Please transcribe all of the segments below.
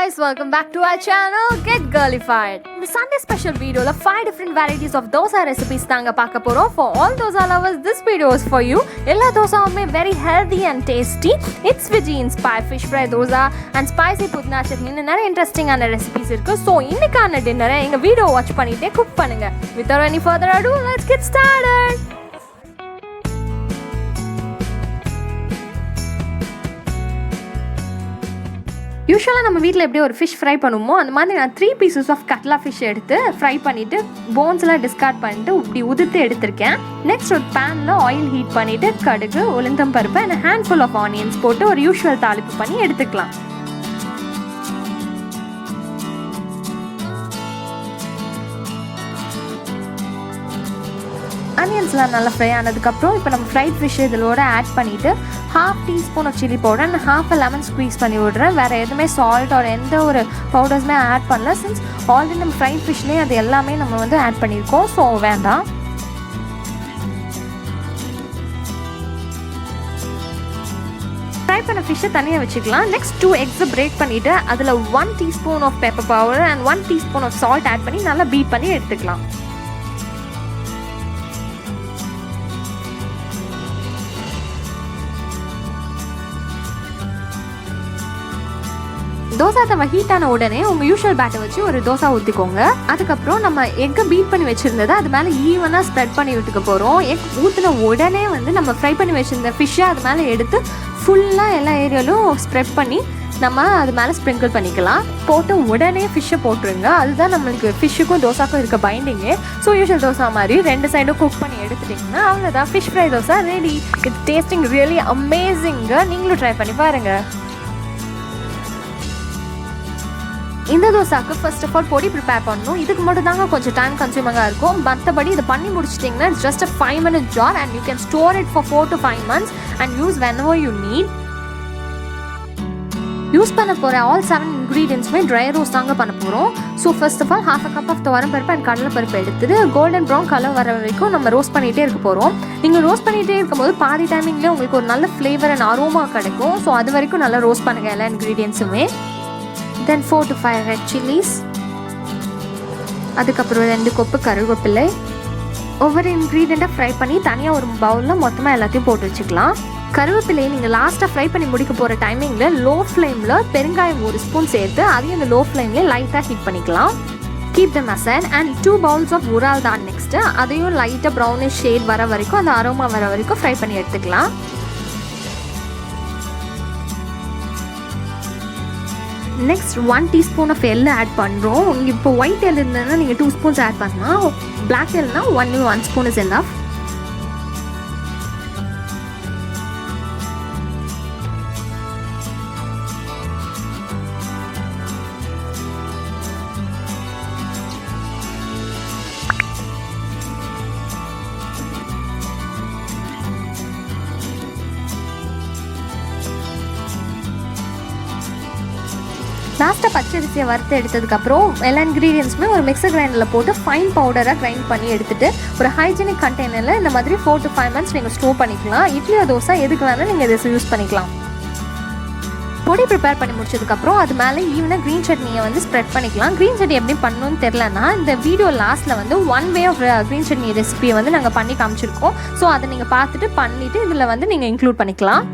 guys, welcome back to our channel Get Girlified. In the Sunday special video, 5 different varieties of dosa recipes tanga paaka porom. For all dosa lovers, this video is for you. Ella dosa are very healthy and tasty. Itsvg inspired fish fry dosa and spicy pudina chutney nare interesting ana recipes irukku. So innikana dinner enga video watch pannite cook pannunga. Without any further ado, let's get started. யூஷுவலாக நம்ம வீட்டில் எப்படி ஒரு fish fry பண்ணுவோமோ அந்த மாதிரி நான் 3 pieces of catla fish எடுத்து fry பண்ணிவிட்டு போன்ஸ்லாம் டிஸ்கார்ட் பண்ணிட்டு இப்படி உதிர்த்து எடுத்திருக்கேன். நெக்ஸ்ட் ஒரு பேனில் ஆயில் ஹீட் பண்ணிவிட்டு கடுகு உளுந்தம் பருப்பு அண்ட் ஹேண்ட்ஃபுல் ஆஃப் ஆனியன்ஸ் போட்டு ஒரு யூஷுவல் தாளிப்பு பண்ணி எடுத்துக்கலாம். ஆனியன்ஸ்லாம் நல்லா ஃப்ரை ஆனதுக்கப்புறம் இப்போ நம்ம ஃப்ரைட் ஃபிஷ் இதோட ஆட் பண்ணிவிட்டு 1/2 teaspoon of chilli powder and 1/2 lemon squeeze பண்ணி விடுறேன். வேறு எதுவுமே சால்ட் ஒரு எந்த ஒரு பவுடர்ஸுமே ஆட் பண்ணல. சின்ஸ் ஆல்ரெடி நம்ம ஃப்ரைட் ஃபிஷ்லேயே அது எல்லாமே நம்ம ஆட் பண்ணியிருக்கோம், ஸோ வேண்டாம். ஃப்ரை பண்ண ஃபிஷ்ஷை தனியாக வச்சுக்கலாம். நெக்ஸ்ட் 2 eggs பிரேக் பண்ணிவிட்டு அதில் 1 teaspoon of pepper powder and 1 teaspoon of salt add பண்ணி நல்லா பீட் பண்ணி எடுத்துக்கலாம். தோசா தவா ஹீட் ஆன உடனே உங்கள் யூஷுவல் பேட்டை வச்சு ஒரு தோசா ஊற்றிக்கோங்க. அதுக்கப்புறம் நம்ம எக்கை பீட் பண்ணி வச்சுருந்ததை அது மேலே ஈவனாக ஸ்ப்ரெட் பண்ணி விட்டுக்க போகிறோம். எக் ஊற்றின உடனே நம்ம ஃப்ரை பண்ணி வச்சுருந்த ஃபிஷ்ஷை அது மேலே எடுத்து ஃபுல்லாக எல்லா ஏரியாலும் ஸ்ப்ரெட் பண்ணி நம்ம அது மேலே ஸ்ப்ரிங்கிள் பண்ணிக்கலாம். போட்டு உடனே ஃபிஷ்ஷை போட்டுருங்க. அதுதான் நம்மளுக்கு ஃபிஷ்ஷுக்கும் தோசாக்கும் இருக்க பைண்டிங்கு. ஸோ யூஷுவல் தோசா மாதிரி 2 சைடும் குக் பண்ணி எடுத்துட்டிங்கன்னா அவ்வளோதான், fish fry dosa ready. It's tasting really amazing. நீங்களும் ட்ரை பண்ணி பாருங்கள். இந்த தோசாக்கு ஃபர்ஸ்ட் ஆஃப் ஆல் பொடி ப்ரிப்பேர் பண்ணணும். இதுக்கு மட்டும் தாங்க கொஞ்சம் டைம் கன்சியூமிங்காக இருக்கும். மற்றபடி இதை பண்ணி முடிச்சிட்டிங்கன்னா just a 5-minute job and you can store it for 4 to 5 months and use whenever you need. Use பண்ண போகிற all 7 ingredientsமே ட்ரை ரோஸ்ட் தாங்க பண்ண போகிறோம். So first of all 1/2 cup of துவரம் பருப்பு அண்ட் கடலை பருப்பு எடுத்துட்டு கோல்டன் ப்ரௌன் கலர் வர வரைக்கும் நம்ம ரோஸ்ட் பண்ணிகிட்டே இருக்க போகிறோம். நீங்கள் ரோஸ்ட் பண்ணிகிட்டே இருக்கும்போது பாதி டைமிங்லேயே உங்களுக்கு ஒரு நல்ல ஃப்ளேவர் அண்ட் அரோமா கிடைக்கும். ஸோ அது வரைக்கும் நல்லா ரோஸ்ட் பண்ணுங்கள் எல்லா இன்க்ரீடியன்ஸுமே. Then 4 to 5 red chilies. அதுக்கப்புறம் 2 கொப்பு கருவேப்பிலை. ஒவ்வொரு இன்க்ரீடியண்ட்டாக ஃப்ரை பண்ணி தனியாக ஒரு பவுலில் மொத்தமாக எல்லாத்தையும் போட்டு வச்சுக்கலாம். கருவேப்பிலையை நீங்கள் லாஸ்ட்டாக ஃப்ரை பண்ணி முடிக்க போகிற டைமிங்கில் லோ ஃப்ளேமில் பெருங்காயம் 1 ஸ்பூன் சேர்த்து அதையும் அந்த லோ ஃப்ளேம்லேயே லைட்டாக ஹீட் பண்ணிக்கலாம். Keep them aside and 2 bowls of உரால் தான் நெக்ஸ்ட்டு. அதையும் லைட்டாக ப்ரௌனிஷ் ஷேட் வர வரைக்கும் அந்த அரோமா வர வரைக்கும் ஃப்ரை பண்ணி எடுத்துக்கலாம். நெக்ஸ்ட் 1 teaspoon ஆஃப் எள்ளு ஆட் பண்ணுறோம். இப்போ ஒயிட் எள்ளு இருந்ததுன்னா நீங்கள் 2 spoons ஆட் பண்ணலாம். பிளாக் எள்ளுனா 1 spoon இஸ் enough. லாஸ்ட்டாக பச்சரிசியை வறுத்து எடுத்ததுக்கப்புறம் எல்லா இன்க்ரீடியன்ஸுமே ஒரு மிக்சர் கிரைண்டரில் போட்டு ஃபைன் பவுடராக கிரைண்ட் பண்ணி எடுத்துகிட்டு ஒரு ஹைஜீனிக் கண்டெய்னரில் இந்த மாதிரி 4 to 5 months நீங்கள் ஸ்டோர் பண்ணிக்கலாம். இட்லியோ தோசை எதுக்கு வேணால் நீங்கள் இதை யூஸ் பண்ணிக்கலாம். பொடி ப்ரிப்பேர் பண்ணி முடிச்சதுக்கப்புறம் அது மேலே ஈவனாக க்ரீன் சட்னியை ஸ்ப்ரெட் பண்ணிக்கலாம். க்ரீன் சட்னி எப்படி பண்ணணும்னு தெரிலனா இந்த வீடியோ லாஸ்ட்டில் 1 way ஆஃப் க்ரீன் சட்னி ரெசிபியை நாங்கள் பண்ணி காமிச்சிருக்கோம். ஸோ அதை நீங்கள் பார்த்துட்டு பண்ணிவிட்டு இதில் நீங்கள் இன்க்ளூட் பண்ணிக்கலாம்.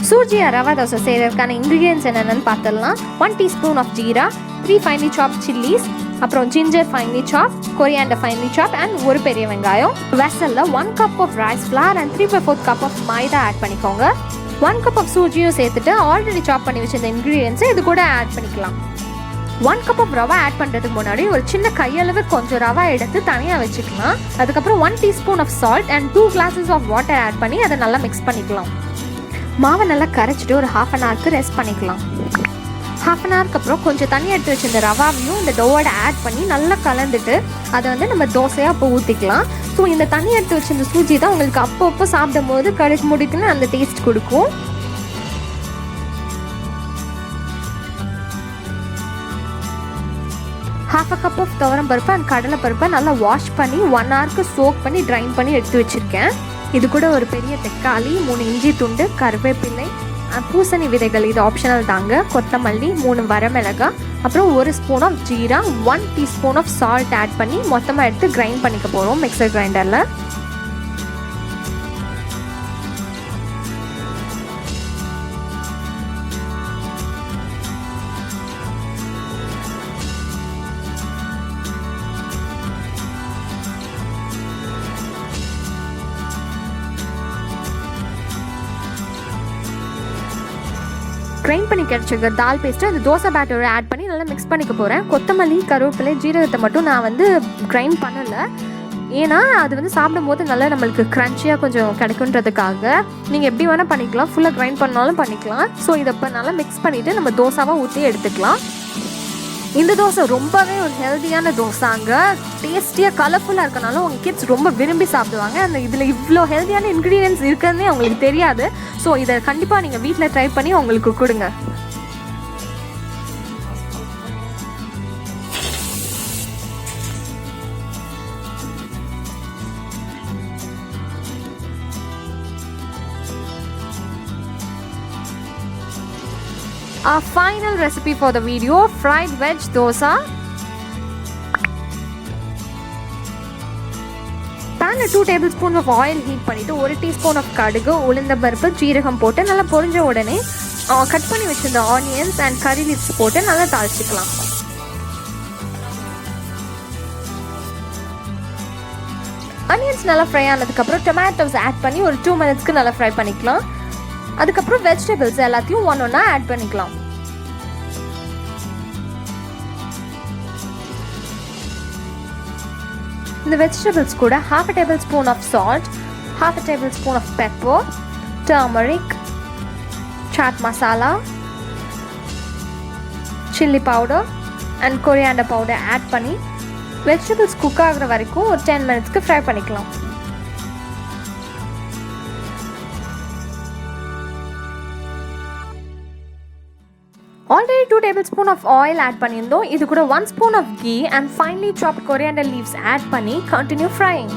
சூஜியா ரவா தோசை செய்கிறதுக்கான இன்க்ரீடியன்ஸ் என்னென்னு பார்த்துடலாம். 1 teaspoon of jeera, 3 finely chopped chilies, அப்புறம் ginger finely chop, coriander finely chop and ஒரு பெரிய வெங்காயம். வெசலில் 1 cup of rice flour and 3/4 cup of maida add பண்ணிக்கோங்க. 1 cup ஆஃப் சூஜியும் சேர்த்துட்டு ஆல்ரெடி சாப் பண்ணி வச்சிருந்த இன்க்ரீடியன்ஸை இது கூட ஆட் பண்ணிக்கலாம். 1 cup ஆஃப் ரவா ஆட் பண்ணுறதுக்கு முன்னாடி ஒரு சின்ன கையளவு கொஞ்சம் ரவா எடுத்து தனியாக வச்சுக்கலாம். அதுக்கப்புறம் 1 teaspoon of salt and 2 glasses of water add பண்ணி அதை நல்லா மிக்ஸ் பண்ணிக்கலாம். மாவை நல்லா கரைச்சிட்டு ஒரு 1/2 hour ரெஸ்ட் பண்ணிக்கலாம். 1/2 hour அப்புறம் கொஞ்சம் தண்ணி எடுத்து வச்சிருந்த ரவாவையும் இந்த டோவோட ஆட் பண்ணி நல்லா கலந்துட்டு அதை நம்ம தோசையாக அப்போ ஊற்றிக்கலாம். ஸோ இந்த தண்ணி எடுத்து வச்சிருந்த சூஜி தான் உங்களுக்கு அப்பப்போ சாப்பிடும் போது கடுக்கு முடிக்குன்னு அந்த டேஸ்ட் கொடுக்கும். half a cup of துவரம் பருப்பு அண்ட் கடலை பருப்பை நல்லா வாஷ் பண்ணி 1 hour சோக் பண்ணி ட்ரைன் பண்ணி எடுத்து வச்சுருக்கேன். இது கூட ஒரு பெரிய தக்காளி, 3 இஞ்சி துண்டு, கருவேப்பிலை, பூசணி விதைகள் இது ஆப்ஷனல் தாங்க, கொத்தமல்லி, 3 வரமிளகாய், அப்புறம் 1 spoon of jeera, 1 teaspoon of salt add பண்ணி மொத்தமாக எடுத்து கிரைண்ட் பண்ணிக்க போகிறோம் மிக்சர் கிரைண்டரில். கிரைண்ட் பண்ணி கிடச்சிருக்க தால் பேஸ்ட்டு அந்த தோசை பேட்டரை ஆட் பண்ணி நல்லா மிக்ஸ் பண்ணிக்க போகிறேன். கொத்தமல்லி, கருவேப்பிலை, ஜீரகத்தை மட்டும் நான் வந்து கிரைண்ட் பண்ணலை, ஏன்னா அது வந்து சாப்பிடும் போது நல்லா நம்மளுக்கு க்ரன்ச்சியாக கொஞ்சம் கிடைக்குன்றதுக்காக. நீங்கள் எப்படி வேணால் பண்ணிக்கலாம், ஃபுல்லாக கிரைண்ட் பண்ணாலும் பண்ணிக்கலாம். ஸோ இதை இப்போ நல்லா மிக்ஸ் பண்ணிவிட்டு நம்ம தோசாவாக ஊற்றி எடுத்துக்கலாம். இந்த தோசை ரொம்பவே ஒரு ஹெல்த்தியான தோசாங்க. டேஸ்டியாக கலர்ஃபுல்லாக இருக்கனால உங்கள் கிட்ஸ் ரொம்ப விரும்பி சாப்பிடுவாங்க. அந்த இதில் இவ்வளோ ஹெல்த்தியான இன்க்ரீடியன்ஸ் இருக்குதுன்னே அவங்களுக்கு தெரியாது. ஸோ இதை கண்டிப்பாக நீங்கள் வீட்டில் ட்ரை பண்ணி உங்களுக்கு கொடுங்க. Our final recipe for the video, fried veg dosa. Pan 2 tablespoons of oil heat பண்ணிட்டு 1 teaspoon of கடுகு, உளுந்த பருப்பு, ஜீரகம் போட்டு நல்லா பொரிஞ்ச உடனே கட் பண்ணி வச்சிருந்த ஆனியன்ஸ் அண்ட் கறி லீவ்ஸ் போட்டு நல்லா தாளிச்சுக்கலாம். ஆனியன்ஸ் நல்லா ஃப்ரை ஆனதுக்கப்புறம் டொமேட்டோஸ் ஆட் பண்ணி ஒரு 2 minutesக்கு நல்லா ஃப்ரை பண்ணிக்கலாம். அதுக்கப்புறம் வெஜிடபிள்ஸ் எல்லாத்தையும் ஒன்றா ஆட் பண்ணிக்கலாம். இந்த வெஜிடபிள்ஸ் கூட half a tablespoon of salt, half a tablespoon of pepper, turmeric, chaat masala, chili powder and coriander powder add பண்ணி வெஜிடபிள்ஸ் குக் ஆகிற வரைக்கும் ஒரு 10 minutesக்கு ஃப்ரை பண்ணிக்கலாம். Already 2 tablespoons of oil add பண்ணியிருந்தோம். இது கூட 1 spoon of ghee and finely chopped coriander leaves add பண்ணி continue frying.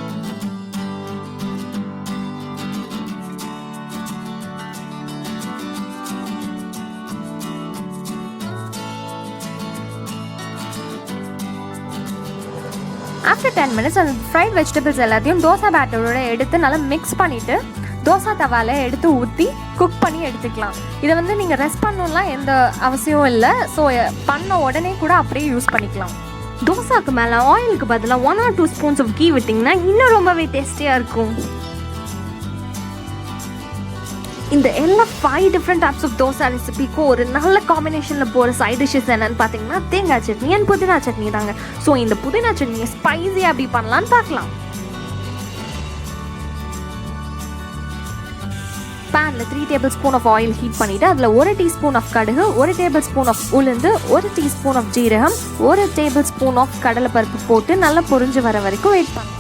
After 10 minutes அந்த fried vegetables எல்லாத்தையும் தோசை பேட்டரோட எடுத்து நல்லா மிக்ஸ் பண்ணிவிட்டு தோசை தவால எடுத்து ஊற்றி குக் பண்ணி எடுத்துக்கலாம். இதை வந்து நீங்கள் ரெஸ்ட் பண்ணணும்லாம் எந்த அவசியமும் இல்லை. ஸோ பண்ண உடனே கூட அப்படியே யூஸ் பண்ணிக்கலாம். தோசாக்கு மேலே ஆயிலுக்கு பதிலாக 1 or 2 spoons of ghee விட்டிங்கன்னா இன்னும் ரொம்பவே டேஸ்டியாக இருக்கும். இந்த எல்லா 5 different types of தோசை ரெசிபிக்கும் ஒரு நல்ல காம்பினேஷனில் போகிற சைட் டிஷ்ஷஸ் என்னென்னு பார்த்தீங்கன்னா தேங்காய் சட்னி அண்ட் புதினா சட்னி தாங்க. ஸோ இந்த புதினா சட்னியை ஸ்பைஸியாக எப்படி பண்ணலான்னு பார்க்கலாம். பேனில் 3 tablespoons of oil ஹீட் பண்ணிவிட்டு அதில் 1 teaspoon of கடுகு, 1 tablespoon of உளுந்து, 1 teaspoon of ஜீரகம், 1 tablespoon of கடலைப்பருப்பு போட்டு நல்லா பொரிஞ்சு வர வரைக்கும் வெயிட் பண்ணலாம்.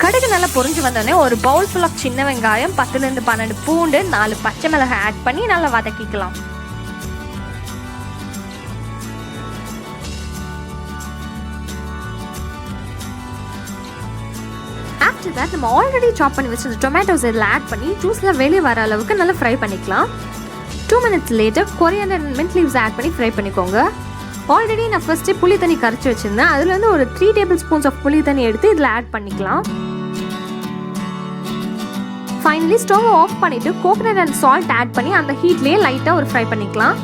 கடுகு நல்லா பொரிஞ்சு வந்தோடனே ஒரு பவுல் ஃபுல் ஆஃப் சின்ன வெங்காயம், 10 to 12 பூண்டு, 4 பச்சை மிளகாய் ஆட் பண்ணி நல்லா வதக்கிக்கலாம். ஆஃப்டர் தட் நம்ம ஆல்ரெடி சாப் பண்ணி வச்சு டொமேட்டோஸ் இதில் ஆட் பண்ணி ஜூஸில் வெளியே வர அளவுக்கு நல்லா ஃப்ரை பண்ணிக்கலாம். 2 minutes later coriander and mint leaves add பண்ணி ஃப்ரை பண்ணிக்கோங்க. ஆல்ரெடி நான் ஃபர்ஸ்ட்டு புளி தண்ணி கரைச்சி வச்சுருந்தேன். அதுலேருந்து ஒரு 3 tablespoons of புளி தண்ணி எடுத்து இதில் ஆட் பண்ணிக்கலாம். ஃபைனலி ஸ்டவ் ஆஃப் பண்ணிவிட்டு கோகனட் அண்ட் சால்ட் ஆட் பண்ணி அந்த ஹீட்லேயே லைட்டாக ஒரு ஃப்ரை பண்ணிக்கலாம்.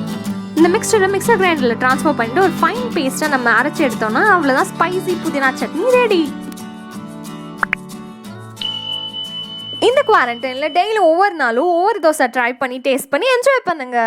இந்த மிக்சர் கிரைண்டரில் ட்ரான்ஸ்ஃபர் பண்ணிட்டு ஒரு ஃபைன் பேஸ்ட்டை நம்ம அரைச்சி எடுத்தோம்னா அவ்வளோதான் ஸ்பைசி புதினா சட்னி ரெடி. இந்த குவாரண்டைனில் டெய்லி ஒவ்வொரு நாளும் ஒவ்வொரு தோசை ட்ரை பண்ணி டேஸ்ட் பண்ணி என்ஜாய் பண்ணுங்க.